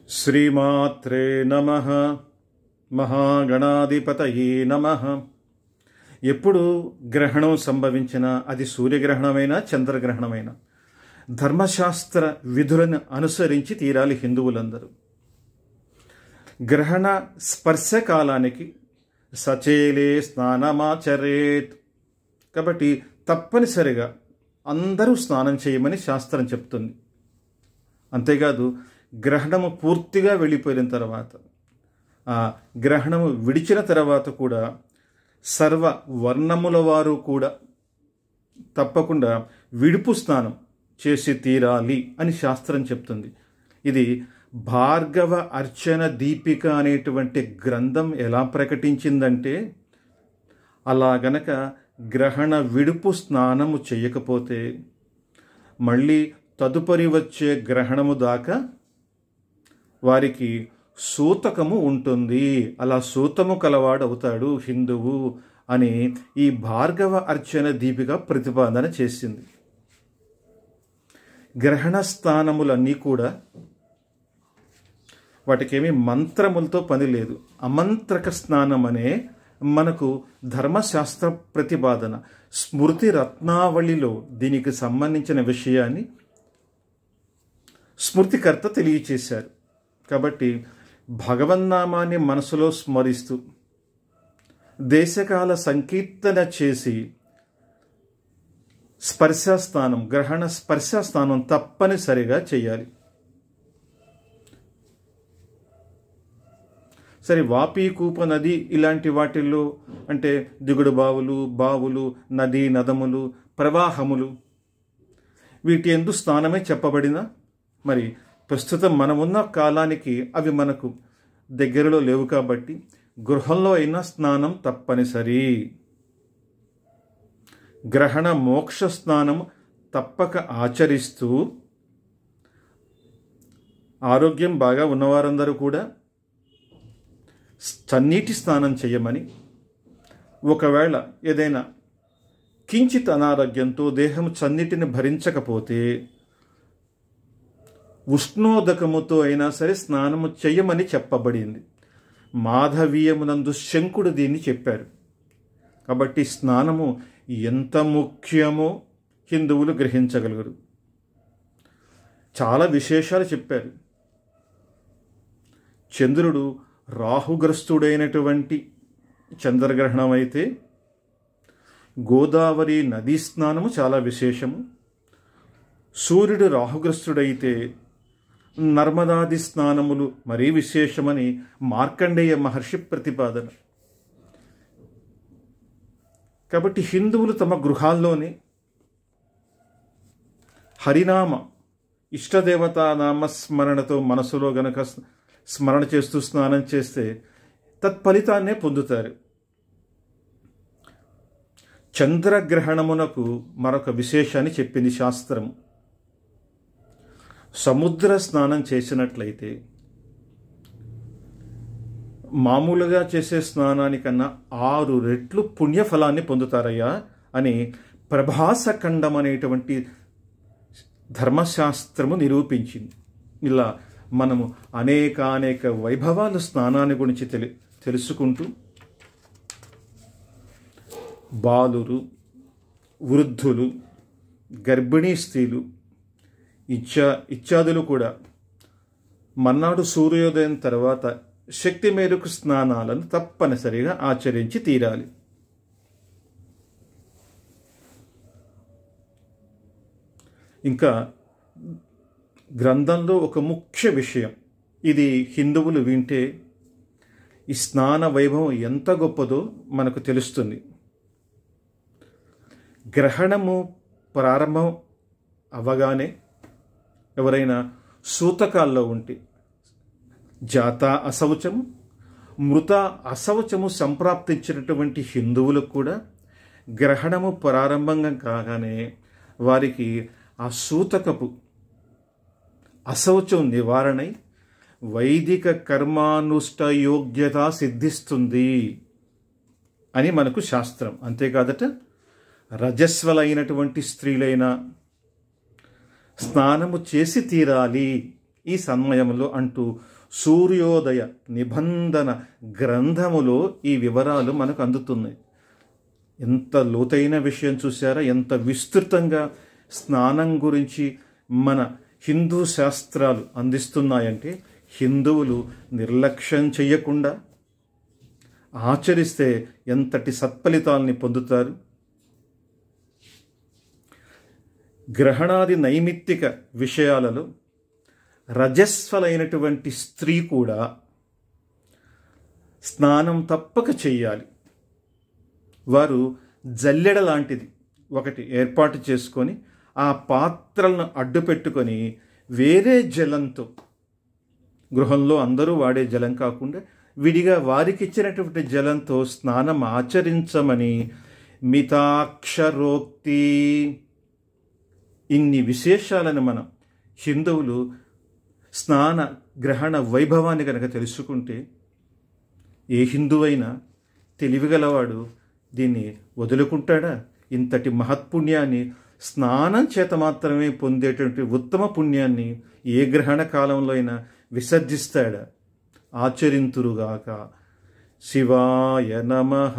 శ్రీమాత్రే నమః. మహాగణాధిపతయే నమః. ఎప్పుడు గ్రహణం సంభవించినా అది సూర్యగ్రహణమైనా చంద్రగ్రహణమైనా ధర్మశాస్త్ర విధులను అనుసరించి తీరాలి హిందువులందరూ. గ్రహణ స్పర్శ కాలానికి సచేలే స్నానమాచరేత్. కాబట్టి తప్పనిసరిగా అందరూ స్నానం చేయమని శాస్త్రం చెప్తుంది. అంతేకాదు గ్రహణము పూర్తిగా వెళ్ళిపోయిన తర్వాత, ఆ గ్రహణము విడిచిన తర్వాత కూడా సర్వ వర్ణముల వారు కూడా తప్పకుండా విడుపు స్నానం చేసి తీరాలి అని శాస్త్రం చెప్తుంది. ఇది భార్గవ అర్చన దీపిక అనేటువంటి గ్రంథం ఎలా ప్రకటించిందంటే, అలా గనక గ్రహణ విడుపు స్నానము చేయకపోతే మళ్ళీ తదుపరి వచ్చే గ్రహణము దాకా వారికి సూతకము ఉంటుంది. అలా సూతము కలవాడవుతాడు హిందువు అని ఈ భార్గవ అర్చన దీపిక ప్రతిపాదన చేసింది. గ్రహణ స్థానములన్నీ కూడా వాటికేమీ మంత్రములతో పని లేదు. అమంత్రక స్నానం అనే మనకు ధర్మశాస్త్ర ప్రతిపాదన స్మృతి రత్నావళిలో దీనికి సంబంధించిన విషయాన్ని స్మృతికర్త తెలియచేశారు. కాబట్టి భగవన్నామాన్ని మనసులో స్మరిస్తూ దేశకాల సంకీర్తన చేసి స్పర్శస్థానం, గ్రహణ స్పర్శస్థానం తప్పనిసరిగా చేయాలి. సరే, వాపి, కూప, నది ఇలాంటి వాటిల్లో అంటే దిగుడు బావులు, నదీ నదములు, ప్రవాహములు వీటి యందు స్నానమే చెప్పబడిన, మరి ప్రస్తుతం మనమున్న కాలానికి అవి మనకు దగ్గరలో లేవు కాబట్టి గృహంలో అయినా స్నానం తప్పనిసరి. గ్రహణ మోక్ష స్నానం తప్పక ఆచరిస్తూ ఆరోగ్యం బాగా ఉన్నవారందరూ కూడా చన్నీటి స్నానం చేయమని, ఒకవేళ ఏదైనా కించిత్ అనారోగ్యంతో దేహం చన్నీటిని భరించకపోతే ఉష్ణోదకముతో అయినా సరే స్నానము చెయ్యమని చెప్పబడింది. మాధవీయమునందు శంకుడు దీన్ని చెప్పారు. కాబట్టి స్నానము ఎంత ముఖ్యమో హిందువులు గ్రహించగలరు. చాలా విశేషాలు చెప్పారు. చంద్రుడు రాహుగ్రస్తుడైనటువంటి చంద్రగ్రహణం అయితే గోదావరి నదీ స్నానము చాలా విశేషము. సూర్యుడు రాహుగ్రస్తుడైతే నర్మదాది స్నానములు మరీ విశేషమని మార్కండేయ మహర్షి ప్రతిపాదన. కాబట్టి హిందువులు తమ గృహాల్లోనే హరినామ ఇష్టదేవతా నామస్మరణతో మనసులో గనక స్మరణ చేస్తూ స్నానం చేస్తే తత్ఫలితాన్నే పొందుతారు. చంద్రగ్రహణమునకు మరొక విశేషాన్ని చెప్పింది శాస్త్రం. సముద్ర స్నానం చేసినట్లయితే మామూలుగా చేసే స్నానానికన్నా 6 రెట్లు పుణ్యఫలాన్ని పొందుతారయ్యా అని ప్రభాసఖండం అనేటువంటి ధర్మశాస్త్రము నిరూపించింది. ఇలా మనము అనేక వైభవాలు స్నానాన్ని గురించి తెలుసుకుంటూ బాలురు, వృద్ధులు, గర్భిణీ స్త్రీలు ఇత్యాదులు కూడా మన్నాడు సూర్యోదయం తర్వాత శక్తి మేరకు స్నానాలను తప్పనిసరిగా ఆచరించి తీరాలి. ఇంకా గ్రంథంలో ఒక ముఖ్య విషయం, ఇది హిందువులు వింటే ఈ స్నాన వైభవం ఎంత గొప్పదో మనకు తెలుస్తుంది. గ్రహణము ప్రారంభం అవ్వగానే ఎవరైనా సూతకాల్లో ఉంటే జాత అశౌచము, మృత అశౌచము సంప్రాప్తించినటువంటి హిందువులకు కూడా గ్రహణము ప్రారంభంగా కాగానే వారికి ఆ సూతకపు అశౌచం నివారణై వైదిక కర్మానుష్ఠ యోగ్యత సిద్ధిస్తుంది అని మనకు శాస్త్రం. అంతేకాదట రజస్వలైనటువంటి స్త్రీలైన స్నానము చేసి తీరాలి ఈ సమయంలో అంటూ సూర్యోదయ నిబంధన గ్రంథములో ఈ వివరాలు మనకు అందుతున్నాయి. ఎంత లోతైన విషయం చూసారా, ఎంత విస్తృతంగా స్నానం గురించి మన హిందూ శాస్త్రాలు అందిస్తున్నాయంటే హిందువులు నిర్లక్ష్యం చెయ్యకుండా ఆచరిస్తే ఎంతటి సత్ఫలితాలని పొందుతారు. గ్రహణాది నైమిత్తిక విషయాలలో రజస్వలైనటువంటి స్త్రీ కూడా స్నానం తప్పక చెయ్యాలి. వారు జల్లెడ లాంటిది ఒకటి ఏర్పాటు చేసుకొని ఆ పాత్రలను అడ్డు పెట్టుకొని వేరే జలంతో, గృహంలో అందరూ వాడే జలం కాకుండా విడిగా వారికి ఇచ్చినటువంటి జలంతో స్నానం ఆచరించమని మితాక్షరోక్తి. ఇన్ని విశేషాలను మనం హిందువులు స్నాన గ్రహణ వైభవాన్ని కనుక తెలుసుకుంటే ఏ హిందువైనా తెలివిగలవాడు దీన్ని వదులుకుంటాడా? ఇంతటి మహత్పుణ్యాన్ని, స్నానం చేత మాత్రమే పొందేటువంటి ఉత్తమ పుణ్యాన్ని ఏ గ్రహణ కాలంలో అయినా విసర్జిస్తాడా? ఆచరింతురుగాక. శివాయ నమః.